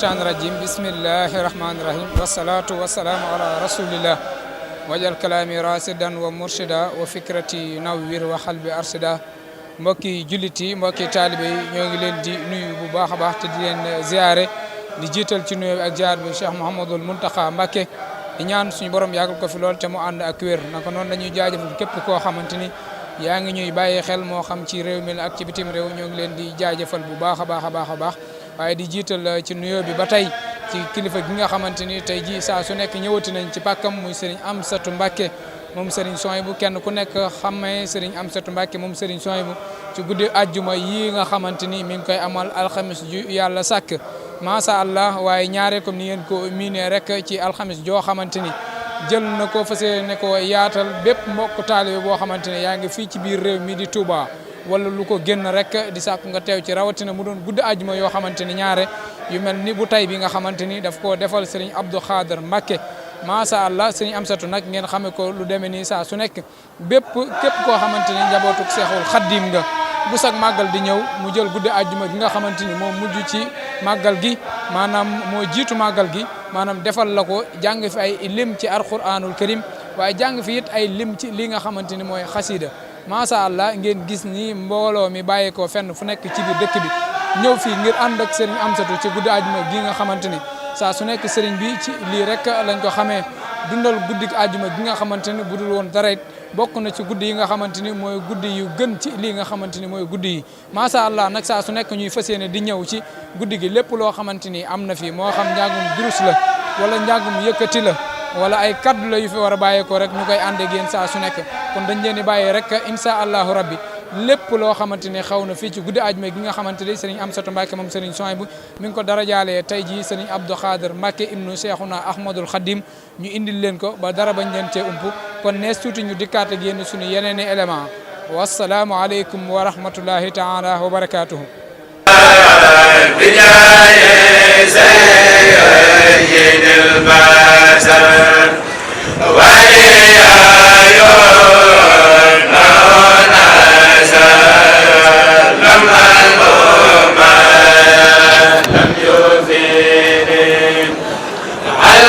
shaytaan rajim bismillahi rahmani rahim wassalatu wassalaamu ala rasulillah wajal kalaami rasidan wa murshida wa fikrati nawwir wa xalbi arsida mbokki jullit yi mbokki taalibe yi ñoo ngi leen di nuyu bu baax a baax te di leen ziare di jiital ci nuyu ak ziar bi Cheikh Mouhamadoul Mountakha Mbacké di ñaan suñu borom yàggal ko fi lool te mu ànd ak wér naka noonu dañuy jaajëfal képp koo xamante ni yaa ngi ñuy bàyyi xel moo xam ci réew mi ak ci bitim réew ñoo ngi leen di jaajëfal bu baax a baax a baax a baax waaye di jiital ci nuyoo bi ba tey ci kilifa gi nga xamante ni tey ji saa su nekk ñëwati nañ ci pàkkam muy Serigne Amsatou Mbacké moom Serigne Souhaïbou kenn ku nekk xamee Serigne Amsatou Mbacké moom Serigne Souhaïbou ci guddi ajjuma yi nga xamante ni mi ngi koy amal alxamis ju yàlla sàkk macha allah waaye ñaare comme ni ngeen ko miinee rek ci alxamis joo xamante ni jël na ko fas yéene ko yaatal bépp mbokk taalibe boo xamante ne yaa ngi fii ci biir réew mi di Touba wala lu ko génn rek di sàkku nga teew ci rawatina mu doon guddi àjjuma yoo xamante ni ñaare yu mel ni bu tay bi nga xamante ni daf koo defal Serigne Abdou Khader Mbacké macha allah Serigne Amsatou nag ngeen xamee ko lu demee nii saa su nekk képp koo xamante ni njabootu Seexul Xaddim nga bu sag màggal di ñëw mu jël guddi àjjuma gi nga xamante ni moo mujj ci màggal gi maanaam moo jiitu màggal gi maanaam defal la ko jàng fi ay lim ci alquranul karim waaye jàng fi it ay lim ci li nga xamante ni mooy xasida macha allah ngeen gis ni mbooloo mi bàyyi ko fenn fu nekk ci biir dëkk bi ñëw fii ngir ànd ak Serigne Amsatou ci guddi àjjuma gi nga xamante ni saa su nekk Serigne bi ci lii rek lañ ko xamee dundal guddi àjjuma gi nga xamante ni bu dul woon dara it bokk na ci guddi yi nga xamante ni mooy guddi yu gën ci lii nga xamante ni mooy guddi yi macha allah nag saa su nekk ñuy fas yéene di ñëw ci guddi gi lépp loo xamante ni am na fi moo xam njàngum durus la wala njàngum yëkkati la wala ay kaddu la yu fi war a bàyyeekoo rek ñu koy ànd ak yéen saa su nekk kon dañ leen di bàyyi rek incha allahu rabbi lépp loo xamante ni xaw na fii ci guddi àjjuma gi nga xamante ni Serigne Amsatou Mbacké moom Serigne Souhaïbou mi ngi ko dara jaalee tey jii Serigne Abdou Khader Mbacké ibnu Cheikhouna Ahmadoul Khadim ñu indil leen ko ba dara bañ leen cee ump kon nees tuuti ñu dikkaat ak yéen suñu yeneen i élément wasalaamu aleykum wa rahmatullahi taala wa barakatuhu Al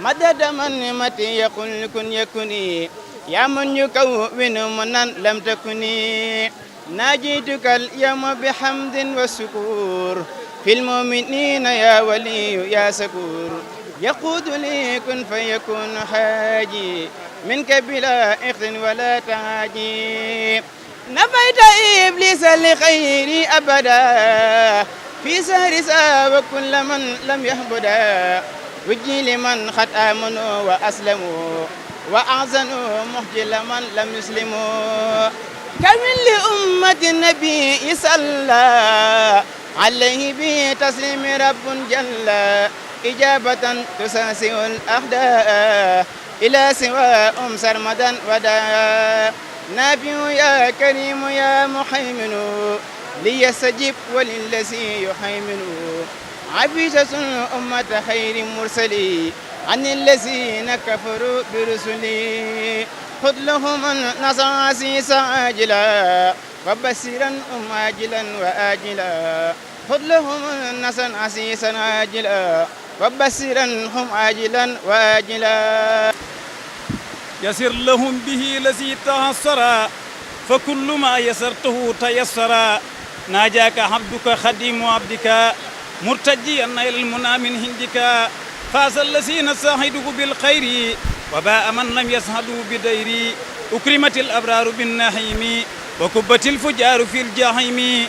مدد من متي يقول كن يكني يا من يكون منا لم تكني ناجيتك اليوم بحمد وسكور في المؤمنين يا ولي يا سكور يقود لي كن فيكون حاجي منك بلا إخذ ولا تعاجي نفيت إبليس لخيري أبدا في سهر وكل من لم يهبدا وجي لمن خد آمنوا وأسلموا وأحسنوا محجل من لم يسلموا كمل لأمة النبي صلى عليه بتسليم رب جل إجابة تساسئ الأحداء إلى سوى سرمدا ودا نافع يا كريم يا محيمن ليستجب وللذي يحيمن عبيسة أمة خير مرسلي عن الذين كفروا برسلي خذ لهم النصر عسيس عاجلا وبشرا عاجلا وآجلا خذ لهم النصر عسيسا عاجلا وبشرا هم عاجلا وآجلا يسر لهم به الذي تعسرا فكل ما يسرته تيسرا ناجاك عبدك خديم عبدك مرتجيا إلى المنى من هندك فاز الذين ساعدوا بالخير وباء من لم يسعدوا بدير أكرمت الأبرار بالنعيم وكبت الفجار في الجحيم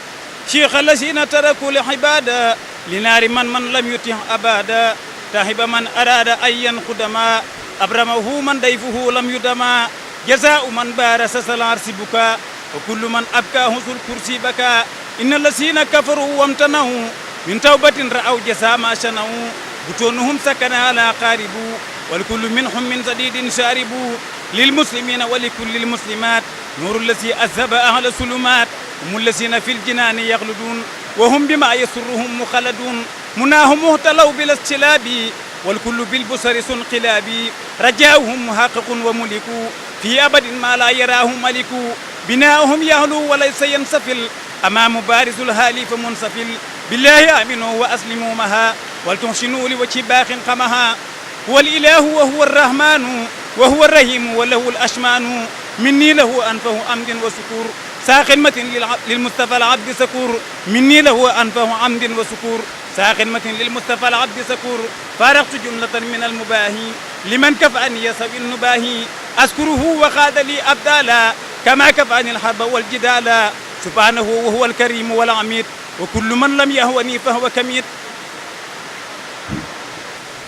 شيخ الذين تركوا العبادة لنار من لم يطع أبدا تهب من أراد أن ينقدما أبرمه من ضيفه لم يدما جزاء من بارس العرش بكا وكل من أبكاه ذو الكرسي بكى إن الذين كفروا وامتنعوا من توبة رأوا جزاء ما شنعوا بطونهم سكن على قارب والكل منهم من سديد شارب للمسلمين ولكل المسلمات نور الذي أذهب أهل الظلمات هم الذين في الجنان يخلدون وهم بما يسرهم مخلدون مناهم مهتلوا بلا استلاب والكل بالبصر انقلاب رجاؤهم محقق وملك في أبد ما لا يراه ملك بناؤهم يهلو وليس ينسفل أمام بارز الهالي فمنسفل بالله آمنوا وأسلموا مها ولتحسنوا لوجه باق قمها هو الإله وهو الرحمن وهو الرحيم وله الأشمان مني له أنفه أمد وسكور ساخدمة للمصطفى العبد سكور مني له أنفه عمد وسكور ساخدمة للمصطفى العبد سكور فارقت جملة من المباهي لمن كفأني يسوي النباهي أذكره وخاد لي أبدالا كما كفأني الحرب والجدال سبحانه وهو الكريم والعميد وكل من لم يهوني فهو كميت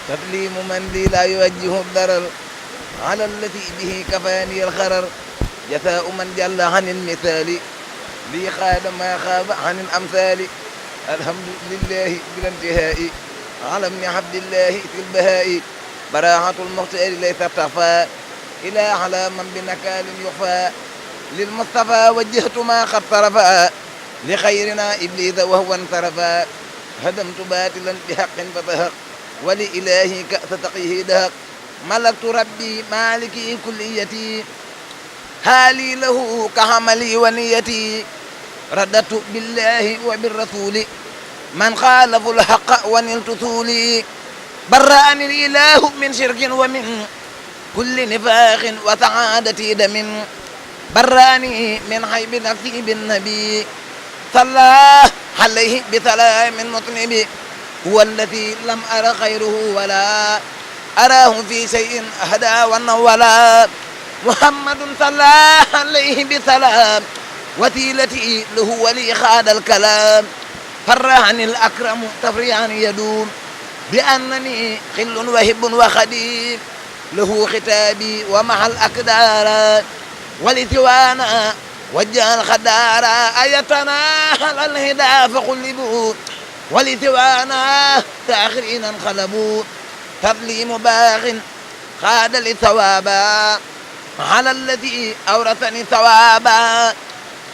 تسليم من لي لا يوجه الضرر على الذي به كفاني الخرر جزاء من جل عن المثال لي خاد ما خاب عن الأمثال الحمد لله بلا انتهاء على ابن عبد الله في البهاء براعة المختار ليست تخفى إلى على من بنكال يخفى للمصطفى وجهت ما قد صرفا لخيرنا إبليس وهو انصرفا هدمت باطلا بحق فتهق ولإلهي كأس تقيه دهق ملكت ربي مالكي كليتي حالي له كعملي ونيتي رددت بالله وبالرسول من خالف الحق ونلت ثولي برأني الإله من شرك ومن كل نفاق وسعادتي دم براني من عيب نفسي بالنبي صلى عليه بسلام مطنب هو الذي لم أر خيره ولا أراه في شيء أهدى ونولا محمد صلى عليه بسلام وسيلتي له ولي خاد الكلام فرعني الأكرم تفريعا يدوم بأنني خل وهب وخديم له ختابي ومع الأكدار ولثوانا وجه الخدار أيتنا على الهدى فقلبوا ولثوانا تاخرين انقلبوا تظليم باغ خاد لثوابا على الذي أورثني ثوابا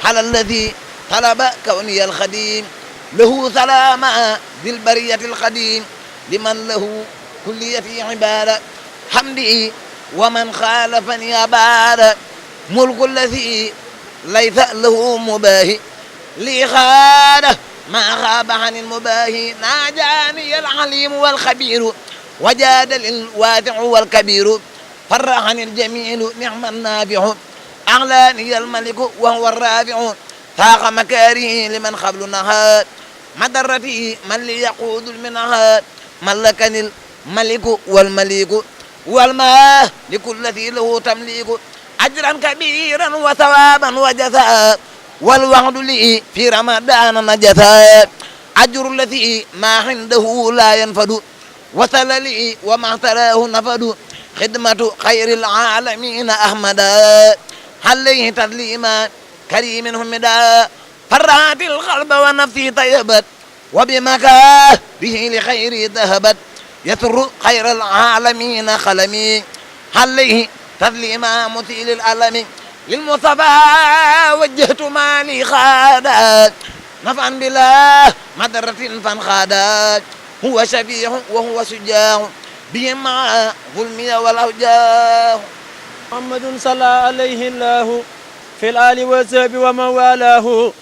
على الذي طلب كوني الخديم له سلاما ذي البرية القديم لمن له كليتي عبادة حمدي ومن خالفني أباد ملك الذي ليس له مباهي لي خاده ما غاب عن المباهي ناجاني العليم والخبير وجاد للواسع والكبير فرحني الجميل نعم النافع أغلاني الملك وهو الرافع فاق مكاره لمن قبل نهار مدرتي من ليقود المنهار ملكني الملك والمليك والماء لكل ذي له تمليك أجرا كبيرا وثوابا وجزاء والوعد لي في رمضان نجزاء أجر الذي ما عنده لا ينفد وصل لي وما تراه نفد خدمة خير العالمين أحمدا عليه تسليما كريم حمدا فرات القلب ونفسي طيبت وبمكاه به لخير ذهبت يسر خير العالمين قلمي عليه تسليما مثيل الألم للمصطفى وجهت مالي خادات نفعا بلا مدرة فانخادات هو شفيع وهو شجاع بما ظلمي والأوجاع محمد صلى عليه الله في الآل والصحب ومن والاه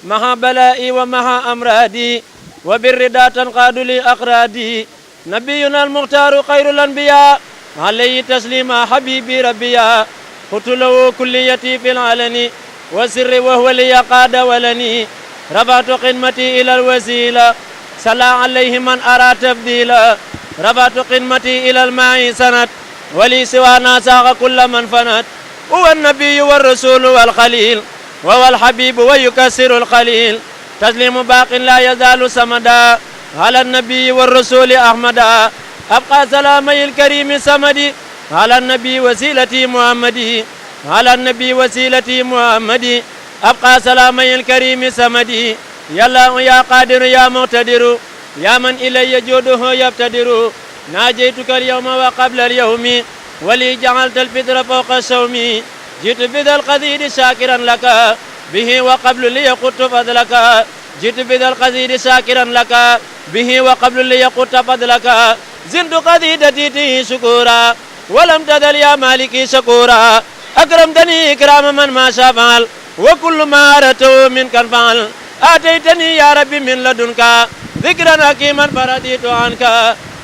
مع بلائي ومع أمرادي وبالردى تنقاد لي أقرادي نبينا المختار خير الأنبياء عليه تسليما حبيبي ربيا قلت له كليتي في العلن والسر وهو لي قاد ولني رفعت قمتي إلى الوسيلة صلى عليه من أرى تبديلا رفعت قمتي إلى الماء سنت ولي سوانا ساق كل من فنت هو النبي والرسول والخليل وهو الحبيب ويكسر القليل تسليم باق لا يزال سمدا على النبي والرسول أحمدا أبقى سلامي الكريم سمدي على النبي وسيلتي محمدي على النبي وسيلتي محمدي أبقى سلامي الكريم سمدي يا الله يا قادر يا مقتدر يا من إلي جوده يبتدر ناجيتك اليوم وقبل اليوم ولي جعلت الفطر فوق الصوم جئت بذا القدير شاكرا لك به وقبل لي قلت فضلك جئت بذا القدير شاكرا لك به وقبل لي قلت فضلك زلت قديدتي شكورا ولم تزل يا مالكي شكورا أكرمتني إكرام من ما شفعل وكل ما أردته منك فعل آتيتني يا ربي من لدنك ذكرا حكيما فرديت عنك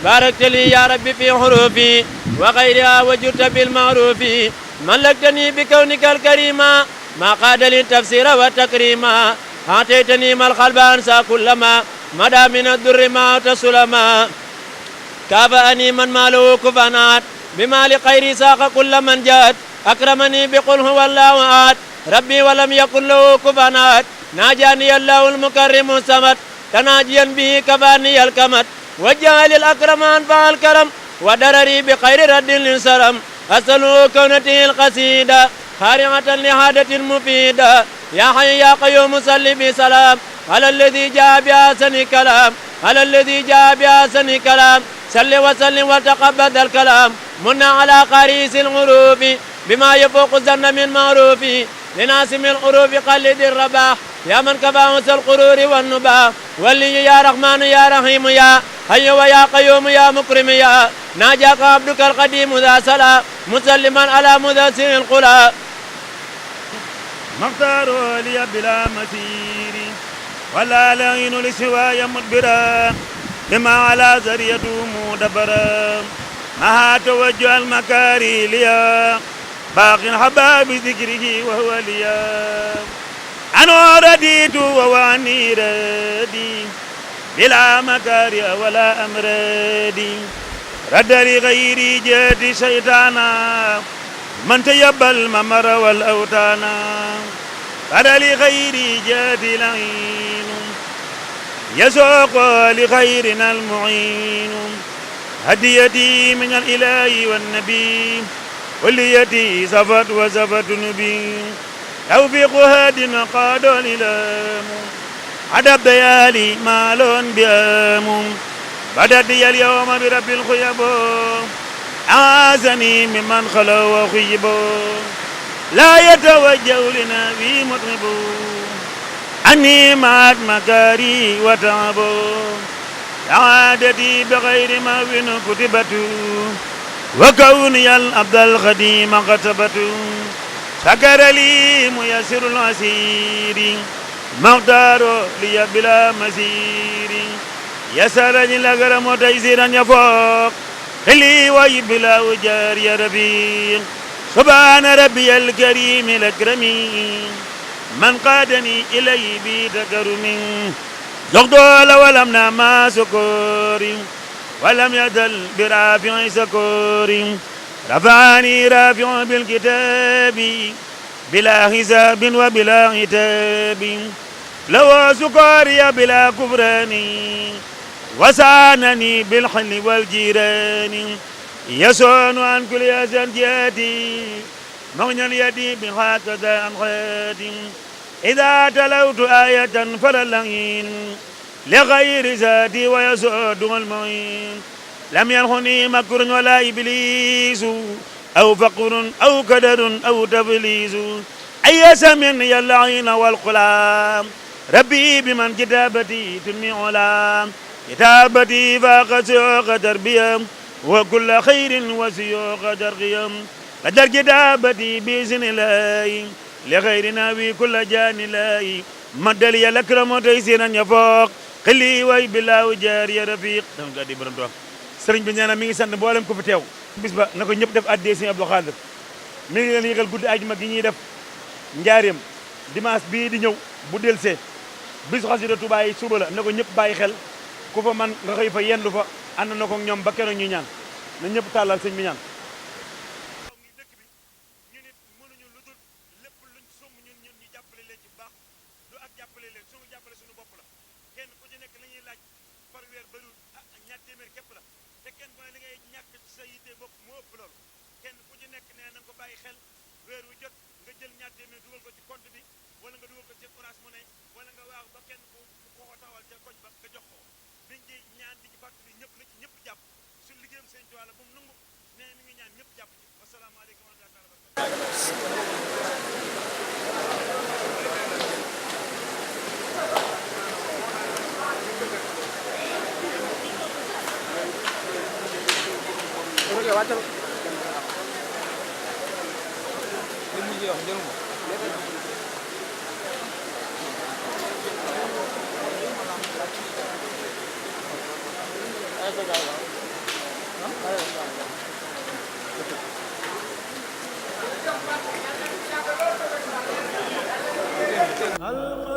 باركت لي يا ربي في حروفي وغيرها وجدت بالمعروف ملكتني بكونك الكريم ما قاد لي التفسير والتكريم آتيتني ما القلب أنسى كلما مدى من الدر ما تسلما كافأني من ماله كفنات بما لخير ساق كل من جاد أكرمني بقل هو الله أحد ربي ولم يكن له كفنات ناجاني الله المكرم الصمد تناجيا به كفاني الكمد وجعل الأكرمان فالكرم ودرري بخير رد للسرم أسأله كونته القصيدة خارعة لحادة مفيدة يا حي يا قيوم صل بسلام على الذي جاء بأحسن كلام على الذي جاء بأحسن كلام صل وسلم وتقبل الكلام منا على قريس الغروف بما يفوق الظن من معروف لناسم القروف قلد الرباح يا من كفاوس القرور والنباح ولي يا رحمن يا رحيم يا حي ويا قيوم يا مكرم يا ناجاك عبدك القديم ذا سلا مسلما على مدسر القلا مختار لي بلا مسير ولا لعين لسواي مدبرا بما على زريته مدبرا مها توجه المكاري ليا باق حباب ذكره وهو ليا أنا رديت وواني ردي بلا مكاري ولا أمردي رد لغيري جد شيطانا من تيب الممر والأوتانا رد لغيري جد لعين يسوق لخيرنا المعين هديتي من الإله والنبي وليتي صفت وصفت نبي توفيق هاد قاد الإلام عدب ديالي مال بيام بدت اليوم برب الخيب أعاذني ممن خلوا وخيبوا لا يتوجه لنا في مطرب أني معت مكاري وتعبوا سعادتي بغير ما بن كتبت وكوني العبد الخديم كتبت سكر لي ميسر العسير مقدار لي بلا مسير يسرني الأكرم تيسيرا يفوق لي ويبلا وجار يا ربي سبحان ربي الكريم الأكرم من قادني إليه بتكرم يغدول ولم نما سكور ولم يدل برافع سكور رفعني رافع بالكتاب بلا حساب وبلا عتاب لو سكوري بلا كفران وسانني بالحل والجيران يسون عن كل أسنجاتي مغنى اليد بهكذا عن خاتم إذا تلوت آية فللعين لغير ذاتي ويسود المعين لم ينخني مكر ولا إبليس أو فقر أو كدر أو تفليس أي سمن يلعين والقلام ربي بمن كتابتي تنمي علام كتابتي فاق سيوق تربية وكل خير وسيوق ترقيم قدر كتابتي بإذن الله لغيرنا في كل جان الله مدل يا الأكرم وتيسيرا يفوق xilli way bilaaw jaar ya rafiq dama ga di borom do sëriñ bi ñaanam mi ngi sant mboolem ko fi teew bis ba na ko ñëpp def addee Sëriñ Abdou Khadre mi ngi leen yëgal guddi ajuma gi ñuy def njaareem dimanche bii di ñëw bu delsee bisu xasida Tuubaa yi suba la na ko ñëpp bàyyi xel ku fa man nga xëy fa yendu fa ànd na ko ñoom ba keroog ñu ñaan na ñëpp tàllal sëñ bi ñaan al